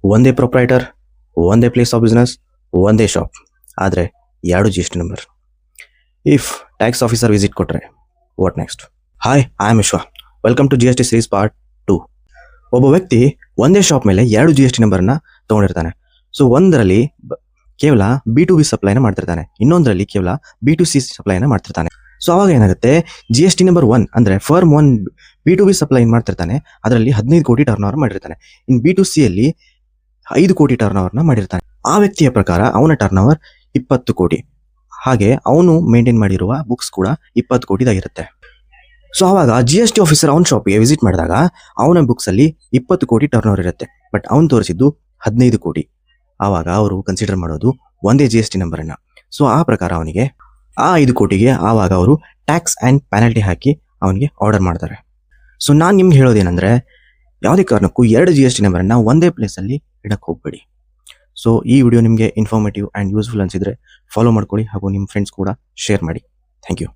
ಒಂದೇ ಪ್ರೊಪ್ರೈಟರ್, ಒಂದೇ place of business, ಒಂದೇ ಶಾಪ್, ಆದರೆ 2 GST number. If tax officer visit ಕೊಟ್ಟರೆ what next? Hi, I am Vishwa. Welcome to GST series part 2. ಒಬ್ಬ ವ್ಯಕ್ತಿ ಒಂದೇ ಶಾಪ್ ಮೇಲೆ 2 GST ನಂಬರ್ನ ತೊಗೊಂಡಿರ್ತಾನೆ. ಸೊ ಒಂದರಲ್ಲಿ ಕೇವಲ B2B ಸಪ್ಲೈನ ಮಾಡ್ತಿರ್ತಾನೆ, ಇನ್ನೊಂದರಲ್ಲಿ ಕೇವಲ B2C ಸಪ್ಲೈನ ಮಾಡ್ತಿರ್ತಾನೆ. ಸೊ ಅವಾಗ ಏನಾಗುತ್ತೆ, GST ನಂಬರ್ 1 ಅಂದರೆ ಫರ್ಮ್ 1 B2B ಸಪ್ಲೈ ಮಾಡ್ತಿರ್ತಾನೆ, ಅದರಲ್ಲಿ 15 ಕೋಟಿ ಟರ್ನ್ ಓವರ್ ಮಾಡಿರ್ತಾನೆ. ಇನ್ B2C ಅಲ್ಲಿ 5 ಕೋಟಿ ಟರ್ನ್ ಓವರ್ನ ಮಾಡಿರ್ತಾನೆ. ಆ ವ್ಯಕ್ತಿಯ ಪ್ರಕಾರ ಅವನ ಟರ್ನ್ ಓವರ್ 20 ಕೋಟಿ. ಹಾಗೆ ಅವನು ಮೇಂಟೈನ್ ಮಾಡಿರುವ ಬುಕ್ಸ್ ಕೂಡ 20 ಕೋಟಿದಾಗಿರುತ್ತೆ. ಸೊ ಅವಾಗ GST ಆಫೀಸರ್ ಅವನ ಶಾಪಿಗೆ ವಿಸಿಟ್ ಮಾಡಿದಾಗ ಅವನ ಬುಕ್ಸ್ ಅಲ್ಲಿ 20 ಕೋಟಿ ಟರ್ನ್ ಓವರ್ ಇರುತ್ತೆ, ಬಟ್ ಅವನು ತೋರಿಸಿದ್ದು 15 ಕೋಟಿ. ಆವಾಗ ಅವರು ಕನ್ಸಿಡರ್ ಮಾಡೋದು ಒಂದೇ GST ನಂಬರನ್ನ. ಸೊ ಆ ಪ್ರಕಾರ ಅವನಿಗೆ ಆ 5 ಕೋಟಿಗೆ ಆವಾಗ ಅವರು ಟ್ಯಾಕ್ಸ್ ಆ್ಯಂಡ್ ಪೆನಾಲ್ಟಿ ಹಾಕಿ ಅವನಿಗೆ ಆರ್ಡರ್ ಮಾಡ್ತಾರೆ. ಸೊ ನಾನು ನಿಮ್ಗೆ ಹೇಳೋದೇನೆಂದರೆ, ಯಾವುದೇ ಕಾರಣಕ್ಕೂ 2 GST ನಂಬರನ್ನು ಒಂದೇ ಪ್ಲೇಸಲ್ಲಿ ಇಡಕ್ಕೆ ಹೋಗಬೇಡಿ. ಸೊ ಈ ವಿಡಿಯೋ ನಿಮಗೆ ಇನ್ಫಾರ್ಮೇಟಿವ್ ಆ್ಯಂಡ್ ಯೂಸ್ಫುಲ್ ಅನಿಸಿದರೆ ಫಾಲೋ ಮಾಡ್ಕೊಳ್ಳಿ, ಹಾಗೂ ನಿಮ್ಮ ಫ್ರೆಂಡ್ಸ್ ಕೂಡ ಶೇರ್ ಮಾಡಿ. Thank you.